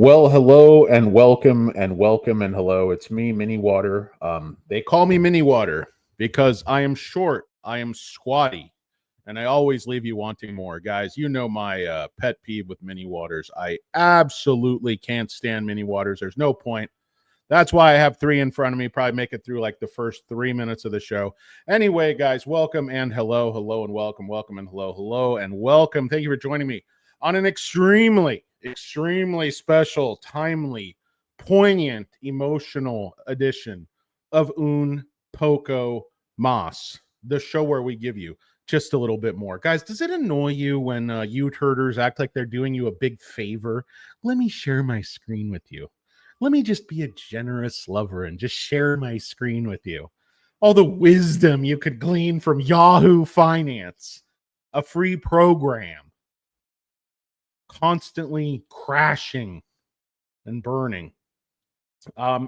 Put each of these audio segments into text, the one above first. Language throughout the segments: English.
Well, hello and welcome and welcome and hello. It's me, Mini Water. They call me Mini Water because I am short, I am squatty, and I always leave you wanting more. Guys, you know my pet peeve with Mini Waters. I absolutely can't stand Mini Waters. There's no point. That's why I have three in front of me. Probably make it through like the first 3 minutes of the show. Anyway, guys, welcome and hello, hello and welcome, welcome and hello, hello and welcome. Thank you for joining me on an extremely special, timely, poignant, emotional edition of Un Poco Mas, the show where we give you just a little bit more. Guys, does it annoy you when you turders act like they're doing you a big favor? Let me share my screen with you. Let me just be a generous lover and just share my screen with you. All the wisdom you could glean from Yahoo Finance, a free program constantly crashing and burning.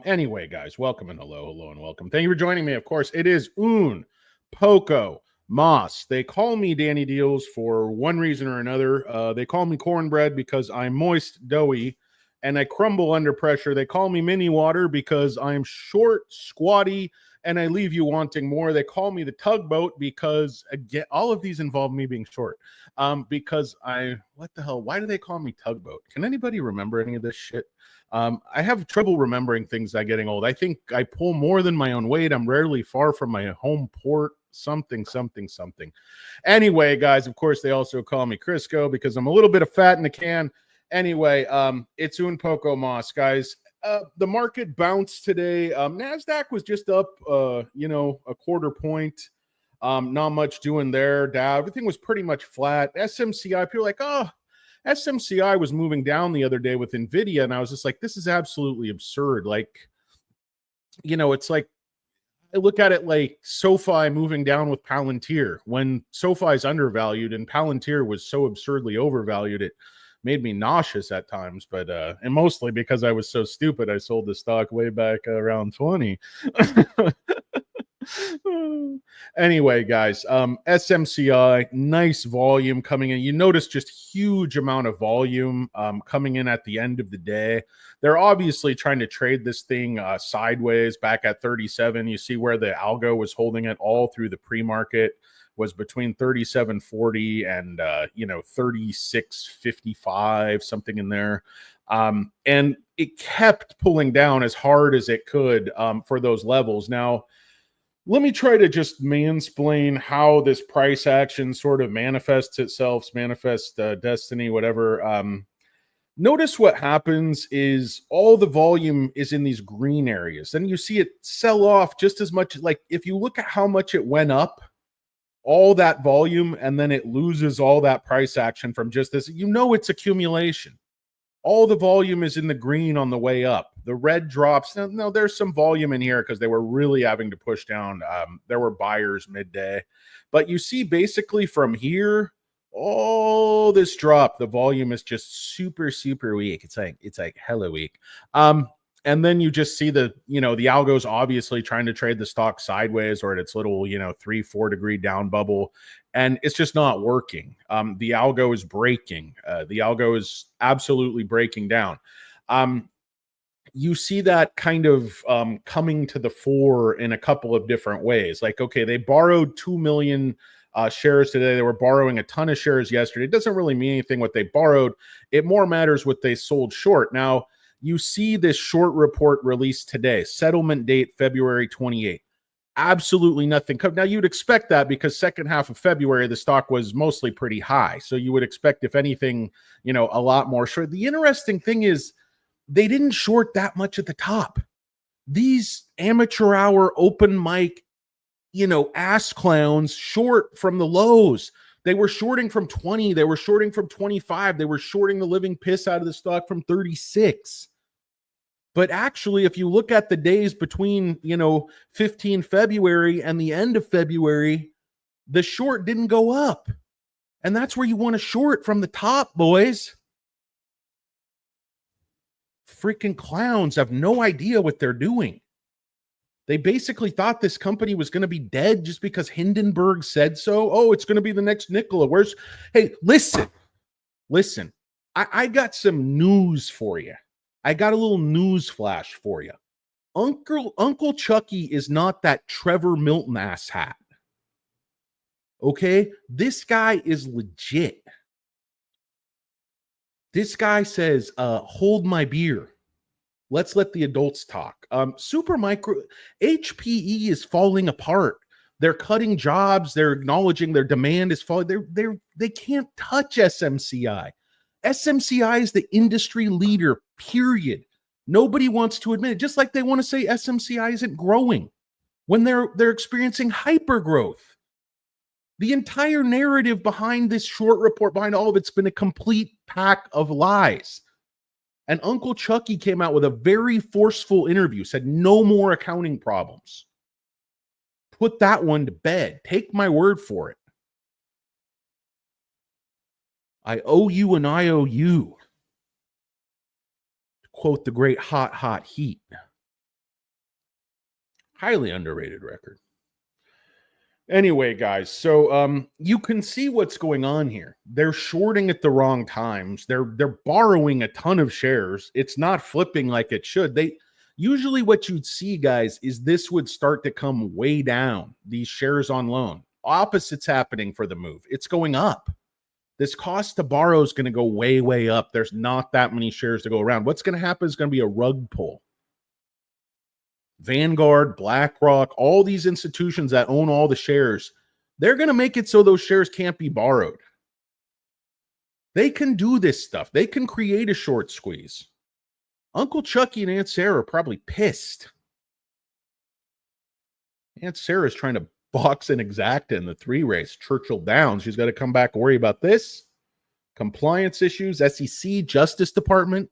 Anyway, guys, welcome and hello and welcome. Thank you for joining me. Of course, it is Un Poco Mas. They call me Danny Deals for one reason or another. They call me cornbread because I'm moist, doughy, and I crumble under pressure. They call me Mini Water because I'm short, squatty, and I leave you wanting more. They call me the tugboat because, again, all of these involve me being short. Because what the hell? Why do they call me tugboat? Can anybody remember any of this shit? I have trouble remembering things by getting old. I think I pull more than my own weight. I'm rarely far from my home port. Something. Anyway, guys, of course, they also call me Crisco because I'm a little bit of fat in the can. Anyway, it's Un Poco Mas, guys. The market bounced today. NASDAQ was just up, a quarter point. Not much doing there. Dow, everything was pretty much flat. SMCI, people are like, oh, SMCI was moving down the other day with NVIDIA. And I was just like, this is absolutely absurd. Like, it's like, I look at it like SoFi moving down with Palantir when SoFi is undervalued and Palantir was so absurdly overvalued. It made me nauseous at times, but and mostly because I was so stupid, I sold the stock way back around 20. Anyway, guys, SMCI, nice volume coming in. You notice just huge amount of volume coming in at the end of the day. They're obviously trying to trade this thing sideways back at 37. You see where the algo was holding it all through the pre-market was between 37.40 and 36.55, something in there. And it kept pulling down as hard as it could for those levels. Now, let me try to just mansplain how this price action sort of manifests itself, destiny, whatever. Notice what happens is all the volume is in these green areas. Then you see it sell off just as much. Like if you look at how much it went up, all that volume, and then it loses all that price action from just this, it's accumulation. All the volume is in the green on the way up. The red drops. No, there's some volume in here because they were really having to push down. There were buyers midday. But you see basically from here, all this drop, the volume is just super, super weak. It's like hella weak. And then you just see the algo's obviously trying to trade the stock sideways or at its little, 3-4 degree down bubble. And it's just not working. The algo is breaking. The algo is absolutely breaking down. You see that kind of coming to the fore in a couple of different ways. Like, okay, they borrowed 2 million shares today. They were borrowing a ton of shares yesterday. It doesn't really mean anything what they borrowed. It more matters what they sold short. Now, you see this short report released today, settlement date February 28th. Absolutely nothing. Now, you'd expect that because second half of February, the stock was mostly pretty high. So you would expect, if anything, a lot more short. The interesting thing is they didn't short that much at the top. These amateur hour open mic, ass clowns short from the lows. They were shorting from 20. They were shorting from 25. They were shorting the living piss out of the stock from 36. But actually, if you look at the days between, 15 February and the end of February, the short didn't go up. And that's where you want to short, from the top, boys. Freaking clowns have no idea what they're doing. They basically thought this company was going to be dead just because Hindenburg said so. Oh, it's going to be the next Nikola. Hey, listen. I got some news for you. I got a little news flash for you. Uncle Chuckie is not that Trevor Milton ass hat. Okay? This guy is legit. This guy says, hold my beer. Let's let the adults talk. Supermicro HPE is falling apart. They're cutting jobs. They're acknowledging their demand is falling. They can't touch SMCI. SMCI is the industry leader, period. Nobody wants to admit it, just like they want to say SMCI isn't growing when they're experiencing hypergrowth. The entire narrative behind this short report, behind all of it's been a complete pack of lies. And Uncle Chuckie came out with a very forceful interview, said no more accounting problems. Put that one to bed. Take my word for it. I owe you an IOU. To quote the great Hot Heat. Highly underrated record. Anyway, guys, so you can see what's going on here. They're shorting at the wrong times. They're borrowing a ton of shares. It's not flipping like it should. Usually what you'd see, guys, is this would start to come way down, these shares on loan. Opposite's happening for the move. It's going up. This cost to borrow is going to go way, way up. There's not that many shares to go around. What's going to happen is going to be a rug pull. Vanguard, BlackRock, all these institutions that own all the shares, they're going to make it so those shares can't be borrowed. They can do this stuff. They can create a short squeeze. Uncle Chuckie and Aunt Sarah are probably pissed. Aunt Sarah's trying to box an exacta in the 3 race. Churchill down. She's got to come back and worry about this. Compliance issues, SEC, Justice Department,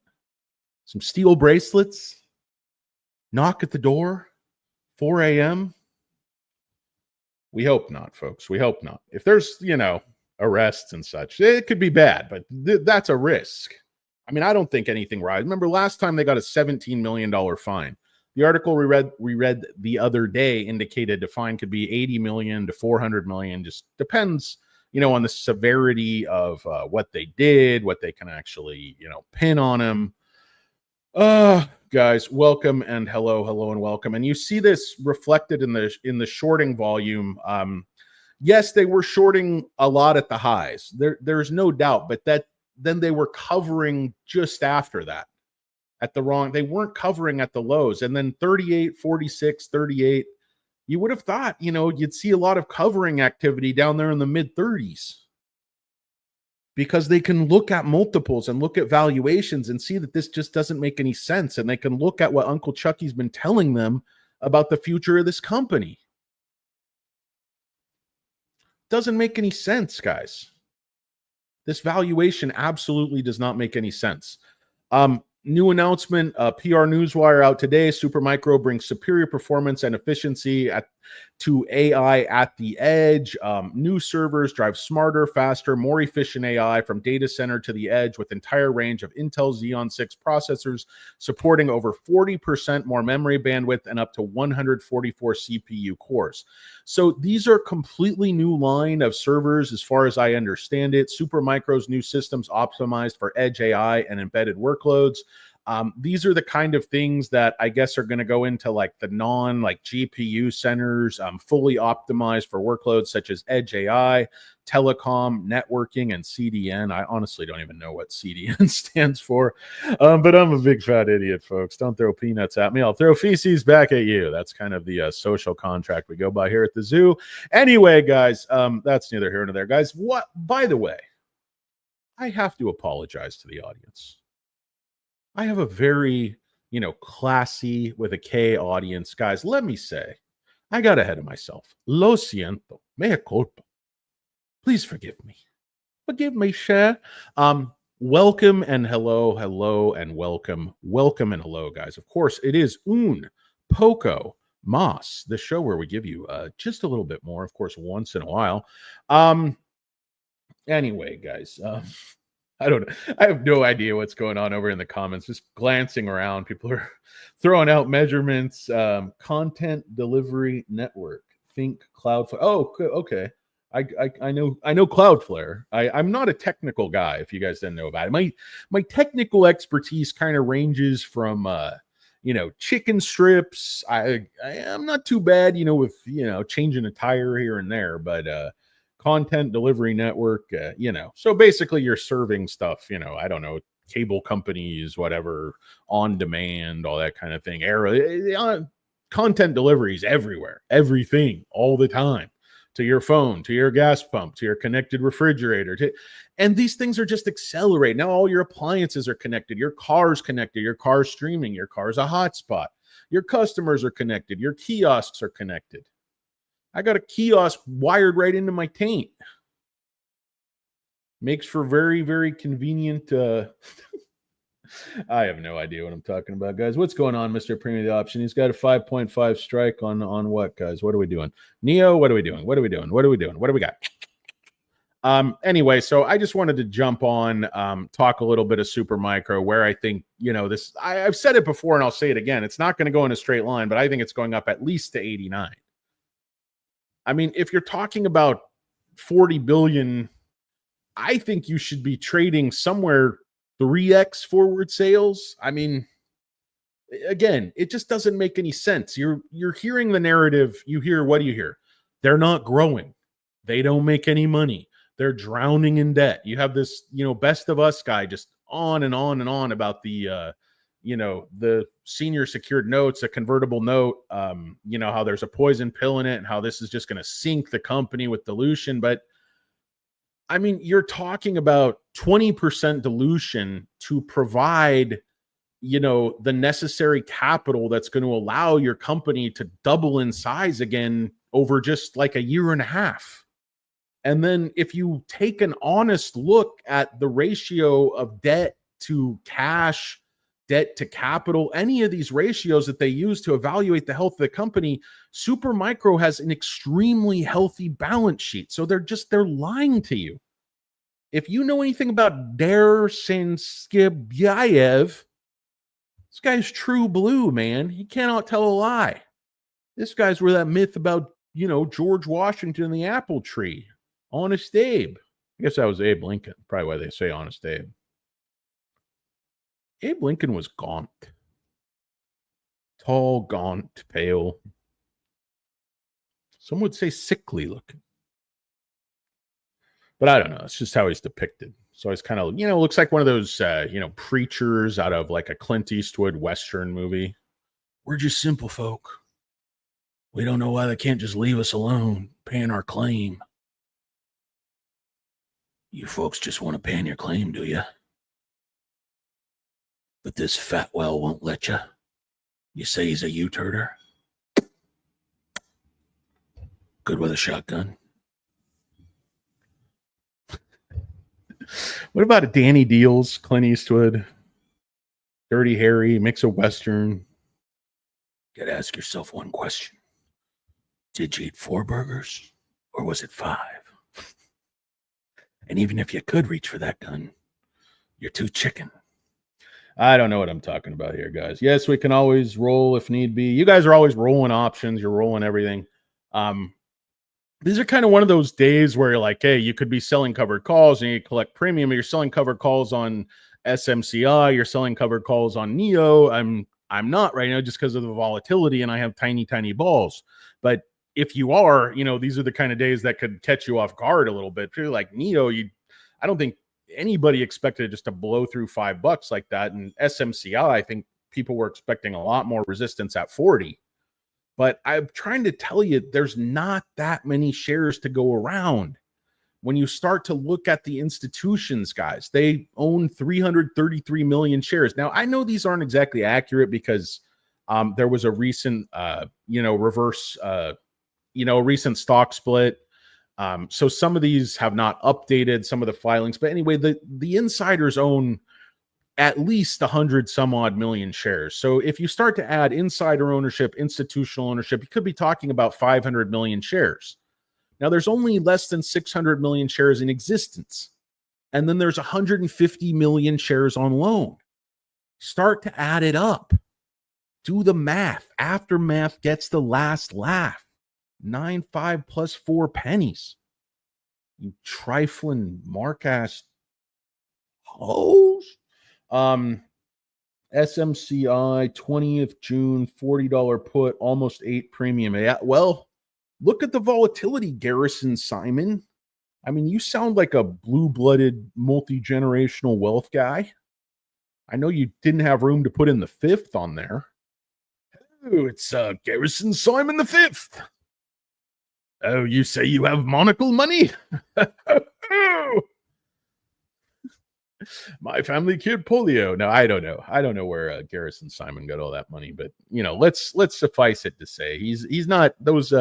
some steel bracelets. Knock at the door, 4 a.m. We hope not, folks. We hope not. If there's, arrests and such, it could be bad, but that's a risk. I mean, I don't think anything right. Remember last time they got a $17 million fine. The article we read the other day indicated the fine could be 80 million to 400 million. Just depends, on the severity of what they did, what they can actually, pin on them. Guys, welcome and hello and welcome. And you see this reflected in the shorting volume. Yes, they were shorting a lot at the highs. There's no doubt, but then they were covering just after that they weren't covering at the lows. And then 38, 46, 38, you would have thought, you'd see a lot of covering activity down there in the mid 30s. Because they can look at multiples and look at valuations and see that this just doesn't make any sense. And they can look at what Uncle Chuckie's been telling them about the future of this company. Doesn't make any sense, guys. This valuation absolutely does not make any sense. New announcement, PR Newswire out today. Supermicro brings superior performance and efficiency to AI at the edge. New servers drive smarter, faster, more efficient AI from data center to the edge with entire range of Intel Xeon 6 processors supporting over 40% more memory bandwidth and up to 144 CPU cores. So these are completely new line of servers as far as I understand it. Supermicro's new systems optimized for edge AI and embedded workloads. These are the kind of things that I guess are going to go into like the GPU centers, fully optimized for workloads such as edge AI, telecom, networking, and CDN. I honestly don't even know what CDN stands for, but I'm a big fat idiot, folks. Don't throw peanuts at me. I'll throw feces back at you. That's kind of the social contract we go by here at the zoo. Anyway, guys, that's neither here nor there. Guys, by the way, I have to apologize to the audience. I have a very, classy with a K audience. Guys, let me say, I got ahead of myself. Lo siento. Mea culpa. Please forgive me. Forgive me, share. Welcome and hello and welcome. Welcome and hello, guys. Of course, it is un poco mas, the show where we give you just a little bit more, of course, once in a while. Anyway, guys, I don't know. I have no idea what's going on over in the comments. Just glancing around, people are throwing out measurements. Content delivery network. Think cloud. Oh, okay. I know Cloudflare. I'm not a technical guy. If you guys didn't know about it, my technical expertise kind of ranges from chicken strips. I'm not too bad, with changing a tire here and there, but content delivery network, so basically you're serving stuff, I don't know, cable companies, whatever, on demand, all that kind of thing. Content deliveries everywhere, everything, all the time, to your phone, to your gas pump, to your connected refrigerator. And these things are just accelerating. Now all your appliances are connected. Your car's connected. Your car's streaming. Your car's a hotspot. Your customers are connected. Your kiosks are connected. I got a kiosk wired right into my taint. Makes for very, very convenient. I have no idea what I'm talking about, guys. What's going on, Mr. Premium the Option? He's got a 5.5 strike on what, guys? What are we doing? Neo, what are we doing? What are we doing? What are we doing? What do we got? Anyway, so I just wanted to jump on, talk a little bit of super micro, where I think, this, I've said it before and I'll say it again. It's not going to go in a straight line, but I think it's going up at least to 89. I mean, if you're talking about 40 billion, I think you should be trading somewhere 3x forward sales. I mean, again, it just doesn't make any sense. You're hearing the narrative. You hear, what do you hear? They're not growing. They don't make any money. They're drowning in debt. You have this, best of us guy just on and on and on about the the senior secured notes, a convertible note, how there's a poison pill in it and how this is just going to sink the company with dilution. But I mean, you're talking about 20% dilution to provide, the necessary capital that's going to allow your company to double in size again over just like a year and a half. And then if you take an honest look at the ratio of debt to cash, debt to capital, any of these ratios that they use to evaluate the health of the company, Supermicro has an extremely healthy balance sheet. So they're lying to you. If you know anything about Dersenskibyayev, this guy's true blue, man. He cannot tell a lie. This guy's where that myth about, George Washington and the apple tree. Honest Abe. I guess that was Abe Lincoln. Probably why they say Honest Abe. Abe Lincoln was gaunt. Tall, gaunt, pale. Some would say sickly looking. But I don't know. It's just how he's depicted. So he's kind of, looks like one of those, preachers out of like a Clint Eastwood Western movie. We're just simple folk. We don't know why they can't just leave us alone, paying our claim. You folks just want to pay your claim, do you? But this fat well won't let you. You say he's a U-turder? Good with a shotgun. What about a Danny Deals, Clint Eastwood, Dirty Harry, mix of Western? You gotta ask yourself one question. Did you eat 4 burgers or was it 5? And even if you could reach for that gun, you're too chicken. I don't know what I'm talking about here, guys. Yes, we can always roll if need be. You guys are always rolling options. You're rolling everything. These are kind of one of those days where you're like, hey, you could be selling covered calls and you collect premium. You're selling covered calls on SMCI. You're selling covered calls on Neo. I'm not right now just because of the volatility and I have tiny, tiny balls. But if you are, these are the kind of days that could catch you off guard a little bit. If you're like Neo, I don't think anybody expected it just to blow through $5 like that. And SMCI, I think people were expecting a lot more resistance at 40. But I'm trying to tell you, there's not that many shares to go around. When you start to look at the institutions, guys, they own 333 million shares. Now, I know these aren't exactly accurate because there was a recent, reverse, recent stock split. So some of these have not updated some of the filings. But anyway, the insiders own at least 100 some odd million shares. So if you start to add insider ownership, institutional ownership, you could be talking about 500 million shares. Now, there's only less than 600 million shares in existence. And then there's 150 million shares on loan. Start to add it up. Do the math. Aftermath gets the last laugh. 9.5 plus 4 pennies. You trifling mark-ass hoes. SMCI 20th June, $40 put, almost 8 premium. Yeah, well, look at the volatility, Garrison Simon. I mean, you sound like a blue-blooded, multi-generational wealth guy. I know you didn't have room to put in the 5th on there. Oh, it's Garrison Simon the 5th. Oh, you say you have monocle money? My family cured polio. No, I don't know. I don't know where Garrison Simon got all that money, but let's suffice it to say he's not those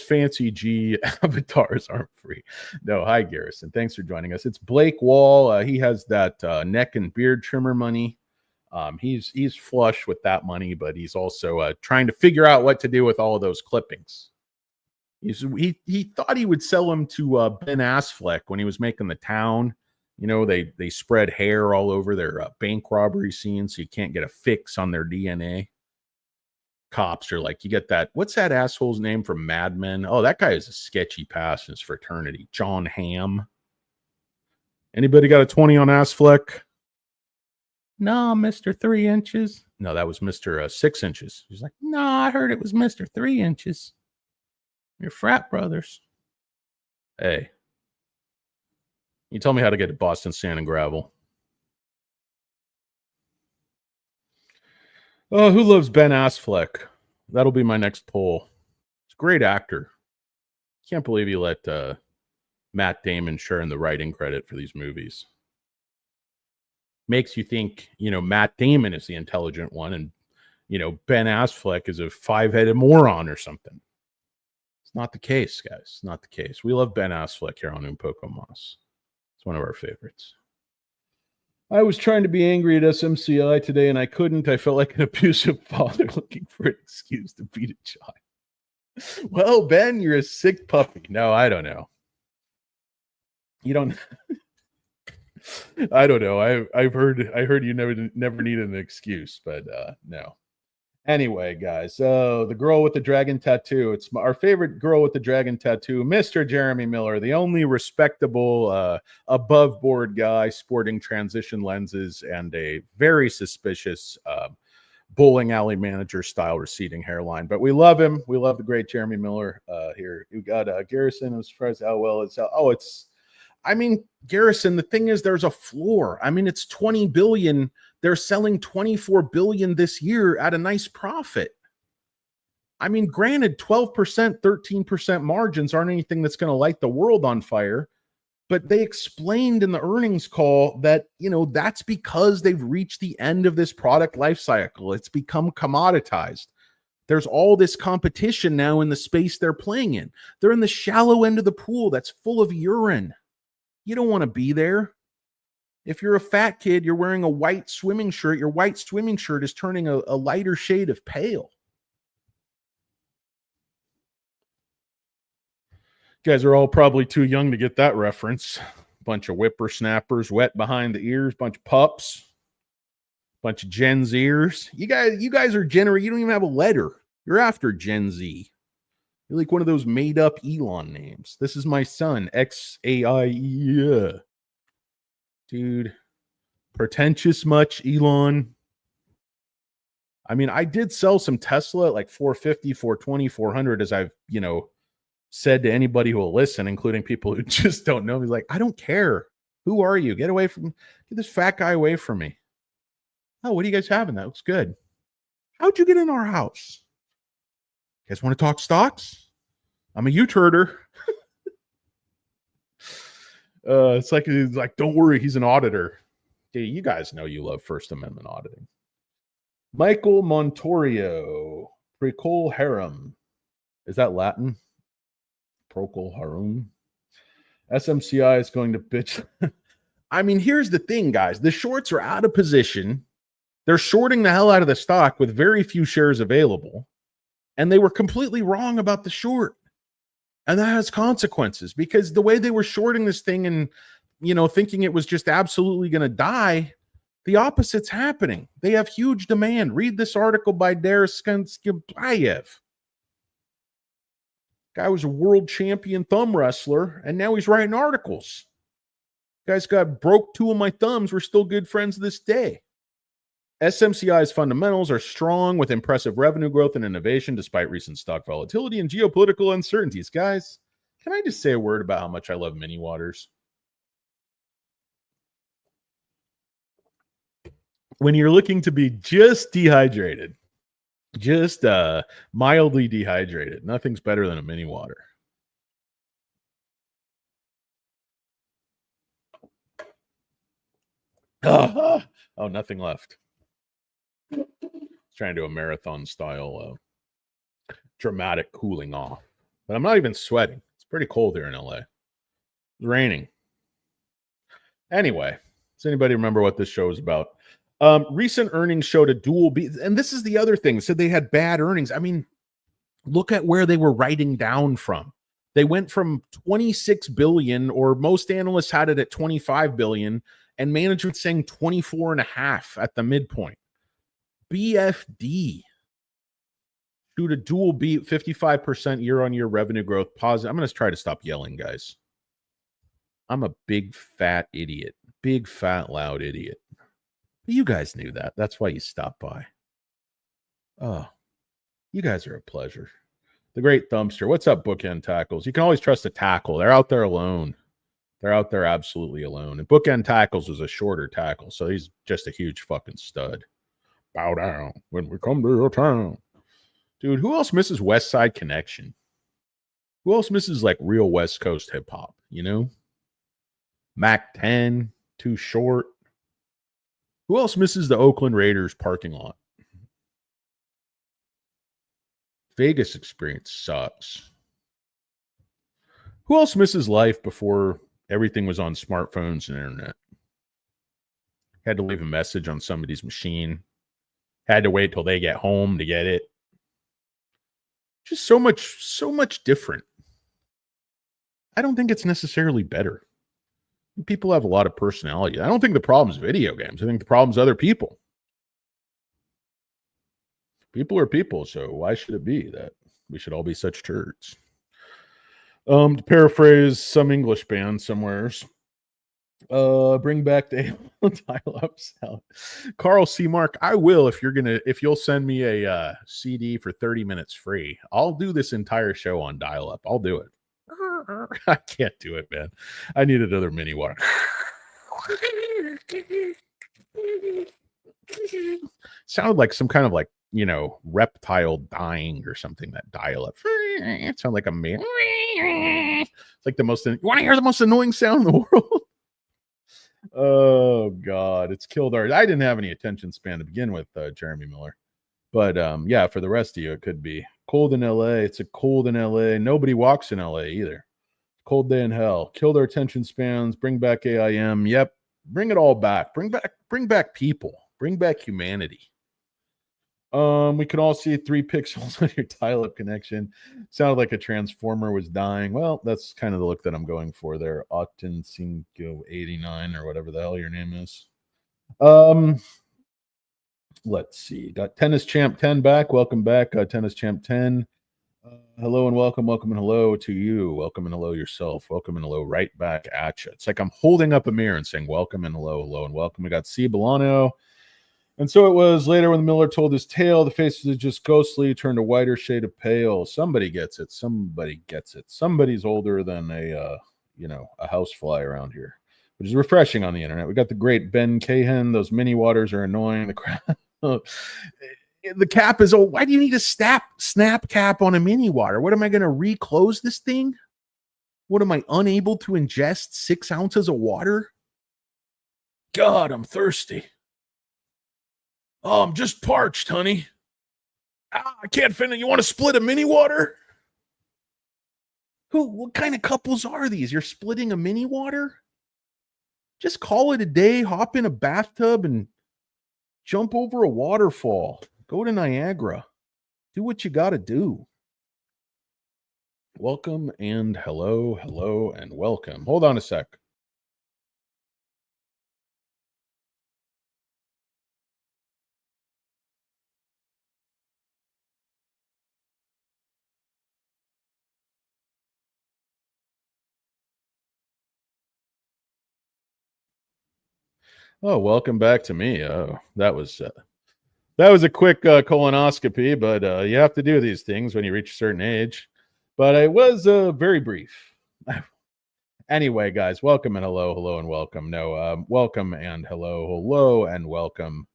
fancy G avatars aren't free. No, hi Garrison. Thanks for joining us. It's Blake Wall. He has that neck and beard trimmer money. He's flush with that money, but he's also trying to figure out what to do with all of those clippings. He thought he would sell them to Ben Affleck when he was making The Town. They spread hair all over their bank robbery scene, so you can't get a fix on their DNA. Cops are like, you get that. What's that asshole's name from Mad Men? Oh, that guy is a sketchy past in his fraternity. John Hamm. Anybody got a 20 on Affleck? No, Mr. 3 inches. No, that was Mr. 6 inches. He's like, no, I heard it was Mr. 3 inches. You're frat brothers. Hey. You tell me how to get to Boston Sand and Gravel. Oh, who loves Ben Affleck? That'll be my next poll. He's a great actor. Can't believe you let Matt Damon share in the writing credit for these movies. Makes you think, Matt Damon is the intelligent one and, Ben Affleck is a 5-headed moron or something. It's not the case, guys. It's not the case. We love Ben Affleck here on Poco Moss. One of our favorites. I was trying to be angry at SMCI today and I couldn't. I felt like an abusive father looking for an excuse to beat a child. Well, Ben, you're a sick puppy. No, I don't know. You don't. I don't know. I heard you never needed an excuse, but no. Anyway, guys, the girl with the dragon tattoo. It's our favorite girl with the dragon tattoo, Mr. Jeremy Miller, the only respectable, above board guy sporting transition lenses and a very suspicious bowling alley manager style receding hairline. But we love him. We love the great Jeremy Miller here. We got Garrison as far as how well it's. Garrison, the thing is, there's a floor. It's 20 billion. They're selling 24 billion this year at a nice profit. Granted, 12%, 13% margins aren't anything that's going to light the world on fire. But they explained in the earnings call that, that's because they've reached the end of this product life cycle. It's become commoditized. There's all this competition now in the space they're playing in. They're in the shallow end of the pool that's full of urine. You don't want to be there. If you're a fat kid, you're wearing a white swimming shirt. Your white swimming shirt is turning a lighter shade of pale. You guys are all probably too young to get that reference. Bunch of whippersnappers, wet behind the ears, bunch of pups, bunch of Gen Zers. You guys are you don't even have a letter. You're after Gen Z. You're like one of those made up Elon names. This is my son, XAIE. Dude, pretentious much, Elon? I did sell some Tesla at like 450, 420, 400, as I've, said to anybody who will listen, including people who just don't know me. Like, I don't care. Who are you? Get this fat guy away from me. Oh, what are you guys having? That looks good. How'd you get in our house? You guys want to talk stocks? I'm a U-turder. It's like, don't worry, he's an auditor. Dude, you guys know you love First Amendment auditing. Michael Montorio, Procol Harum. Is that Latin? Procol Harum. SMCI is going to bitch. Here's the thing, guys. The shorts are out of position. They're shorting the hell out of the stock with very few shares available. And they were completely wrong about the short. And that has consequences because the way they were shorting this thing and, thinking it was just absolutely going to die, the opposite's happening. They have huge demand. Read this article by Darius Skimbayev. Guy was a world champion thumb wrestler, and now he's writing articles. Guy's got broke two of my thumbs. We're still good friends to this day. SMCI's fundamentals are strong with impressive revenue growth and innovation despite recent stock volatility and geopolitical uncertainties. Guys, can I just say a word about how much I love mini waters? When you're looking to be just dehydrated, just mildly dehydrated, nothing's better than a mini water. Oh, nothing left. Trying to do a marathon style dramatic cooling off. But I'm not even sweating. It's pretty cold here in LA. It's raining. Anyway, does anybody remember what this show is about? Recent earnings showed a dual beat. And this is the other thing. So they had bad earnings. I mean, look at where they were writing down from. They went from 26 billion, or most analysts had it at 25 billion, and management saying 24 and a half at the midpoint. BFD. Shoot a dual beat, 55% year-on-year revenue growth. Positive. I'm going to try to stop yelling, guys. I'm a big, fat idiot. Big, fat, loud idiot. But you guys knew that. That's why you stopped by. Oh, you guys are a pleasure. The great Thumbster. What's up, Bookend Tackles? You can always trust a tackle. They're out there alone. They're out there absolutely alone. And Bookend Tackles was a shorter tackle, so he's just a huge fucking stud. Bow down when we come to your town. Dude, who else misses West Side Connection? Who else misses like real West Coast hip hop, you know? Mac 10, Too Short. Who else misses the Oakland Raiders parking lot? Vegas experience sucks. Who else misses life before everything was on smartphones and internet? Had to leave a message on somebody's machine. Had to wait till they get home to get it. Just so much different. I don't think it's necessarily better. People have a lot of personality. I don't think the problem is video games. I think the problem is other people. People are people, so why should it be that we should all be such turds? To paraphrase some English band somewheres, bring back the dial-up sound. Carl C. Mark, I will if you'll send me a CD for 30 minutes free. I'll do this entire show on dial-up. I'll do it. I can't do it, man. I need another mini water. Sounded like some kind of like, reptile dying or something, that dial-up. It sounded like a man. It's like you want to hear the most annoying sound in the world? Oh God, it's killed I didn't have any attention span to begin with, Jeremy Miller. But yeah, for the rest of you, it could be cold in LA. It's a cold in LA. Nobody walks in LA either. Cold day in hell. Kill their attention spans. Bring back AIM. Yep. Bring it all back. Bring back people. Bring back humanity. We can all see 3 pixels on your dial-up connection. Sounded like a transformer was dying. Well, that's kind of the look that I'm going for there. Octan Cinco 89 or whatever the hell your name is. Let's see. Got Tennis Champ 10 back. Welcome back, Tennis Champ 10. Hello and welcome and hello to you. Welcome and hello yourself. Welcome and hello right back at you. It's like I'm holding up a mirror and saying welcome and hello and welcome. We got C. Bolano. And so it was later when the Miller told his tale, the face was just ghostly, turned a whiter shade of pale. Somebody gets it. Somebody gets it. Somebody's older than a housefly around here, which is refreshing on the internet. We got the great Ben Cahan. Those mini waters are annoying. The cap is, why do you need a snap cap on a mini water? What am I going to reclose this thing? What am I unable to ingest 6 ounces of water? God, I'm thirsty. Oh, I'm just parched, honey. I can't finish. You want to split a mini water? What kind of couples are these? You're splitting a mini water? Just call it a day, hop in a bathtub and jump over a waterfall. Go to Niagara. Do what you got to do. Welcome and hello and welcome. Hold on a sec. Oh, welcome back to me. Oh, that was a quick colonoscopy, but you have to do these things when you reach a certain age. But it was very brief. Anyway, guys, welcome and hello and welcome. No, welcome and hello and welcome.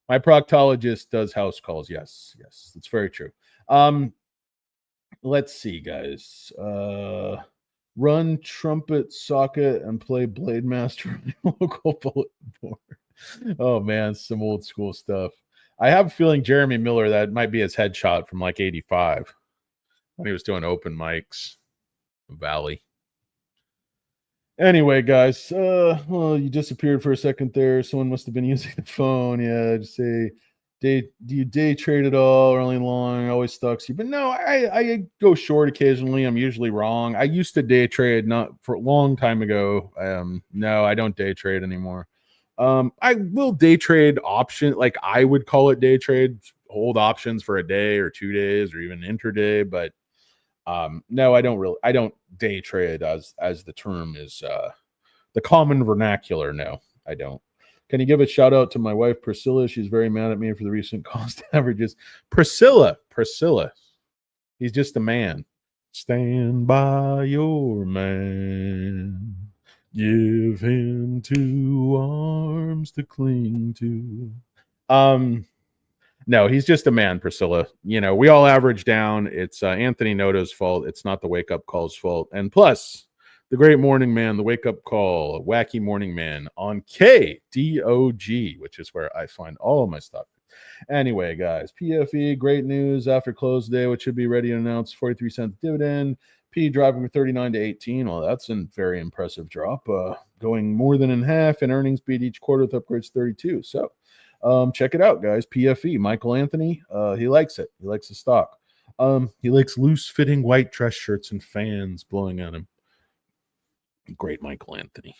My proctologist does house calls. Yes, that's very true. Let's see, guys. Run trumpet socket and play Blade Master on your local bulletin board. Oh man, some old school stuff. I have a feeling Jeremy Miller, that might be his headshot from like 85 when he was doing open mics. Valley. Anyway, guys, well, you disappeared for a second there. Someone must have been using the phone. Yeah, just say, do you day trade at all or only long? Always stalks you. But no, I go short occasionally. I'm usually wrong. I used to day trade not for a long time ago. No, I don't day trade anymore. I will day trade option, like I would call it day trade, hold options for a day or 2 days or even intraday, but no, I don't day trade as the term is the common vernacular. No, I don't. Can you give a shout out to my wife Priscilla? She's very mad at me for the recent cost averages. Priscilla, he's just a man. Stand by your man. Give him 2 arms to cling to. No, he's just a man, Priscilla. You know, we all average down. It's Anthony Noto's fault. It's not the wake up call's fault. And plus, the great morning man, the wake up call, wacky morning man on KDOG, which is where I find all of my stuff. Anyway, guys, PFE, great news after close day, which should be ready to announce 43-cent dividend. P dropping from 39 to 18. Well, that's a very impressive drop, going more than in half, and earnings beat each quarter with upgrades 32. So check it out, guys. PFE, Michael Anthony, he likes it. He likes the stock. He likes loose-fitting white dress shirts and fans blowing at him. Great Michael Anthony.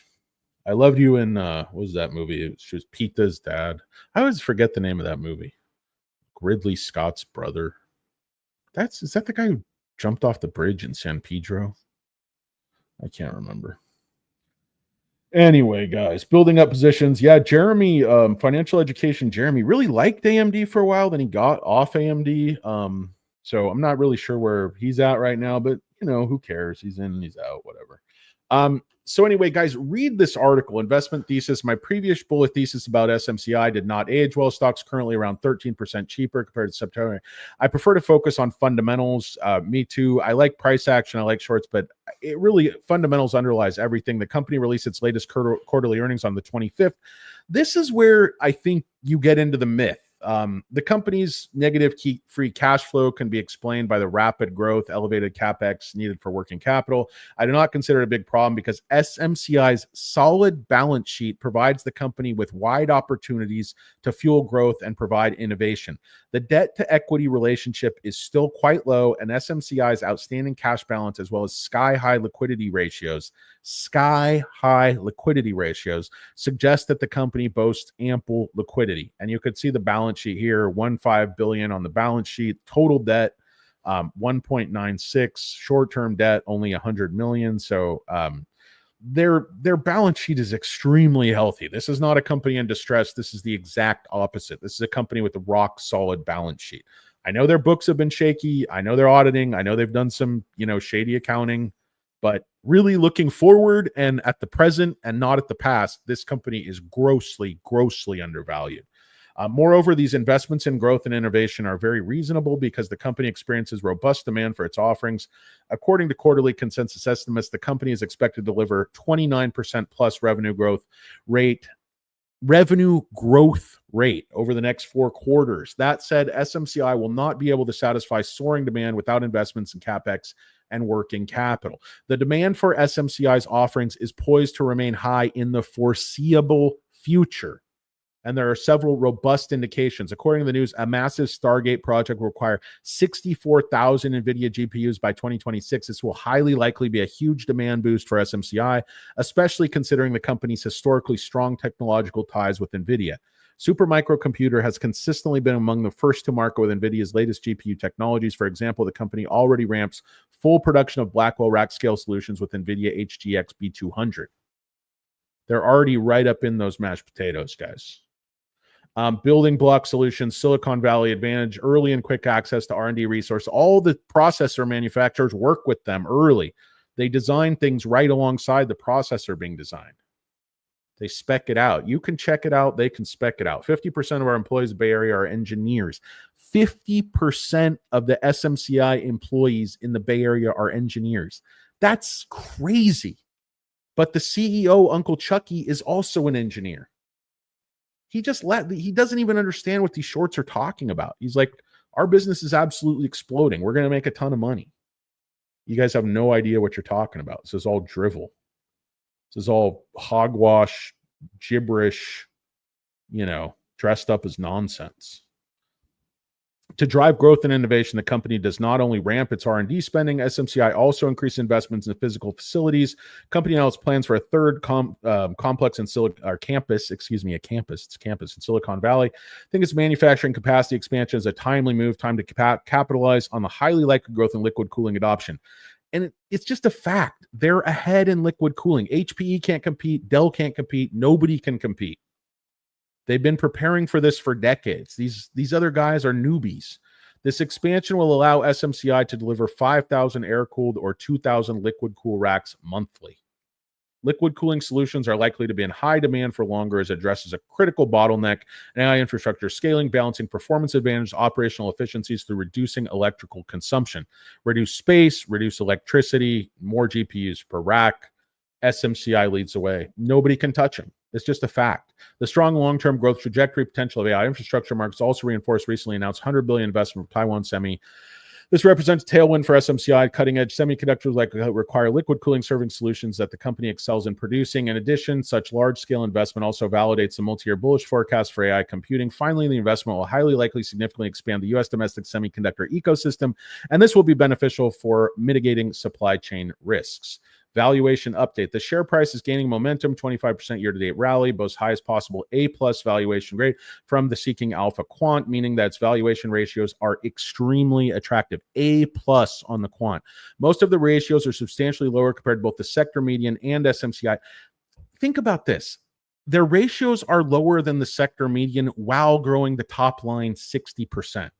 I loved you in what was that movie? It was just Pita's dad. I always forget the name of that movie. Ridley Scott's brother. Is that the guy who jumped off the bridge in San Pedro? I can't remember. Anyway, guys, building up positions. Yeah, Jeremy, financial education. Jeremy really liked AMD for a while. Then he got off AMD. So I'm not really sure where he's at right now, but you know, who cares? He's in, he's out, whatever. So anyway, guys, read this article, Investment Thesis. My previous bullet thesis about SMCI did not age well. Stock's currently around 13% cheaper compared to September. I prefer to focus on fundamentals. Me too. I like price action. I like shorts, but it really, fundamentals underlies everything. The company released its latest quarterly earnings on the 25th. This is where I think you get into the myth. The company's negative free cash flow can be explained by the rapid growth, elevated capex needed for working capital. I do not consider it a big problem because SMCI's solid balance sheet provides the company with wide opportunities to fuel growth and provide innovation. The debt to equity relationship is still quite low, and SMCI's outstanding cash balance, as well as sky-high liquidity ratios, suggest that the company boasts ample liquidity. And you could see the balance sheet here, $1.5 billion on the balance sheet, total debt 1.96, short-term debt only 100 million. So their balance sheet is extremely healthy. This is not a company in distress. This is the exact opposite. This is a company with a rock solid balance sheet. I know their books have been shaky. I know they're auditing. I know they've done some, shady accounting, but really looking forward and at the present and not at the past, this company is grossly undervalued. Moreover, these investments in growth and innovation are very reasonable because the company experiences robust demand for its offerings. According to quarterly consensus estimates, the company is expected to deliver 29% plus revenue growth rate over the next 4 quarters. That said, SMCI will not be able to satisfy soaring demand without investments in capex and working capital. The demand for SMCI's offerings is poised to remain high in the foreseeable future. And there are several robust indications. According to the news, a massive Stargate project will require 64,000 NVIDIA GPUs by 2026. This will highly likely be a huge demand boost for SMCI, especially considering the company's historically strong technological ties with NVIDIA. Supermicro Computer has consistently been among the first to market with NVIDIA's latest GPU technologies. For example, the company already ramps full production of Blackwell rack scale solutions with NVIDIA HGX B200. They're already right up in those mashed potatoes, guys. Building block solutions, Silicon Valley advantage, early and quick access to R&D resource. All the processor manufacturers work with them early. They design things right alongside the processor being designed. They spec it out. You can check it out. They can spec it out. 50% of our employees in the Bay Area are engineers. 50% of the SMCI employees in the Bay Area are engineers. That's crazy. But the CEO, Uncle Chuckie, is also an engineer. He doesn't even understand what these shorts are talking about. He's like, our business is absolutely exploding. We're going to make a ton of money. You guys have no idea what you're talking about. This is all drivel. This is all hogwash, gibberish, dressed up as nonsense. To drive growth and innovation, the company does not only ramp its R&D spending, SMCI also increased investments in physical facilities. Company now has plans for a third campus in Silicon Valley. I think its manufacturing capacity expansion is a timely move, time to capitalize on the highly likely growth in liquid cooling adoption. And it's just a fact. They're ahead in liquid cooling. HPE can't compete. Dell can't compete. Nobody can compete. They've been preparing for this for decades. These other guys are newbies. This expansion will allow SMCI to deliver 5,000 air-cooled or 2,000 liquid cool racks monthly. Liquid cooling solutions are likely to be in high demand for longer as it addresses a critical bottleneck in AI infrastructure scaling, balancing performance advantage, operational efficiencies through reducing electrical consumption. Reduce space, reduce electricity, more GPUs per rack. SMCI leads the way. Nobody can touch them. It's just a fact. The strong long-term growth trajectory potential of AI infrastructure markets also reinforced recently announced $100 billion investment from Taiwan Semi. This represents a tailwind for SMCI. Cutting-edge semiconductors require liquid cooling serving solutions that the company excels in producing. In addition, such large-scale investment also validates the multi-year bullish forecast for AI computing. Finally, the investment will highly likely significantly expand the U.S. domestic semiconductor ecosystem, and this will be beneficial for mitigating supply chain risks. Valuation update. The share price is gaining momentum, 25% year-to-date rally, boasts highest possible A-plus valuation grade from the Seeking Alpha Quant, meaning that its valuation ratios are extremely attractive. A-plus on the quant. Most of the ratios are substantially lower compared to both the sector median and SMCI. Think about this. Their ratios are lower than the sector median while growing the top line 60%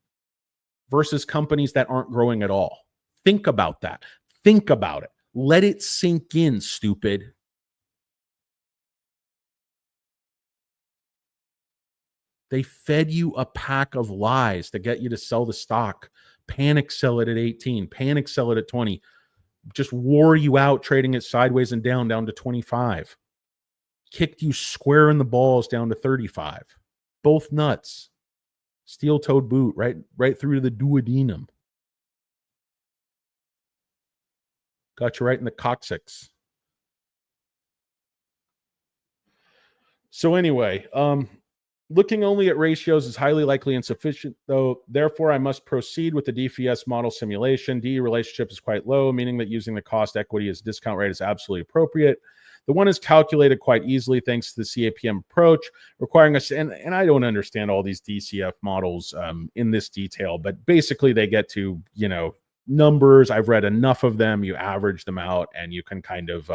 versus companies that aren't growing at all. Think about that. Think about it. Let it sink in, stupid. They fed you a pack of lies to get you to sell the stock. Panic sell it at 18. Panic sell it at 20. Just wore you out trading it sideways and down to 25. Kicked you square in the balls down to 35. Both nuts. Steel-toed boot right through to the duodenum. Got you right in the coccyx. So anyway, looking only at ratios is highly likely insufficient, though. Therefore, I must proceed with the DFS model simulation. DE relationship is quite low, meaning that using the cost equity as discount rate is absolutely appropriate. The one is calculated quite easily thanks to the CAPM approach, requiring us, and I don't understand all these DCF models in this detail, but basically they get to, numbers. I've read enough of them. You average them out and you can kind of,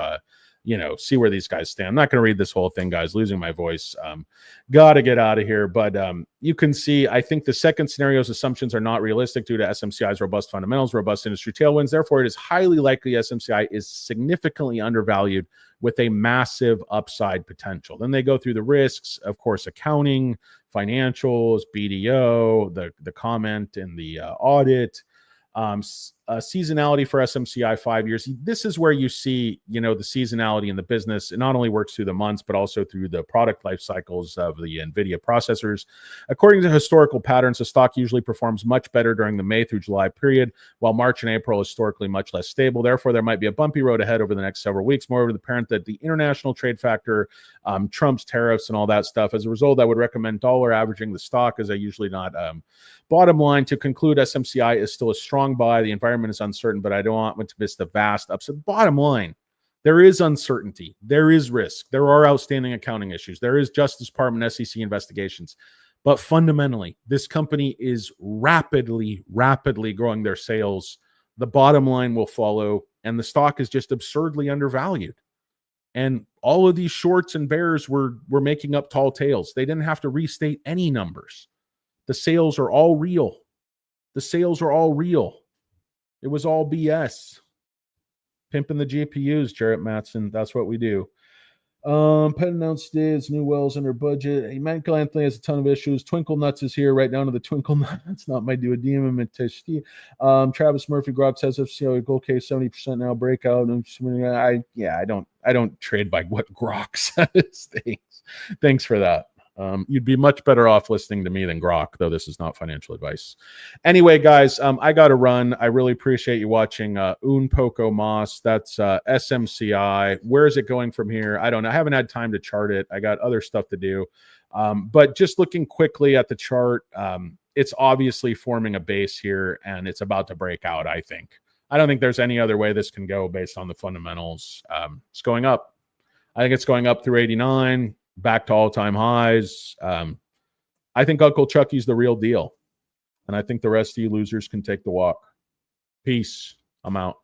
see where these guys stand. I'm not going to read this whole thing, guys. Losing my voice. Got to get out of here. But you can see, I think the second scenario's assumptions are not realistic due to SMCI's robust fundamentals, robust industry tailwinds. Therefore, it is highly likely SMCI is significantly undervalued with a massive upside potential. Then they go through the risks, of course, accounting, financials, BDO, the comment in the audit, seasonality for SMCI 5 years. This is where you see, the seasonality in the business. It not only works through the months, but also through the product life cycles of the NVIDIA processors. According to historical patterns, the stock usually performs much better during the May through July period, while March and April is historically much less stable. Therefore, there might be a bumpy road ahead over the next several weeks. Moreover, the apparent that the international trade factor trumps tariffs and all that stuff. As a result, I would recommend dollar averaging the stock, as I usually not. Bottom line, to conclude, SMCI is still a strong buy. The environment is uncertain, but I don't want to miss the vast upside. Bottom line, there is uncertainty. There is risk. There are outstanding accounting issues. There is Justice Department, SEC investigations. But fundamentally, this company is rapidly growing their sales. The bottom line will follow, and the stock is just absurdly undervalued. And All of these shorts and bears were making up tall tales. They didn't have to restate any numbers. The sales are all real. The sales are all real. It was all BS. Pimping the GPUs, Jarrett Matson. That's what we do. Penn announced today its new wells under budget. Michael Anthony has a ton of issues. Twinkle Nuts is here, right down to the Twinkle Nuts. Not my duodenum. Travis Murphy Grop says FCO gold case 70% now breakout. I don't trade by what Grok says. Thanks for that. You'd be much better off listening to me than Grok, though this is not financial advice. Anyway, guys, I got to run. I really appreciate you watching Un Poco Mas. That's SMCI. Where is it going from here? I don't know. I haven't had time to chart it. I got other stuff to do. But just looking quickly at the chart, it's obviously forming a base here, and it's about to break out, I think. I don't think there's any other way this can go based on the fundamentals. It's going up. I think it's going up through 89. Back to all-time highs. I think Uncle Chuckie's the real deal. And I think the rest of you losers can take the walk. Peace. I'm out.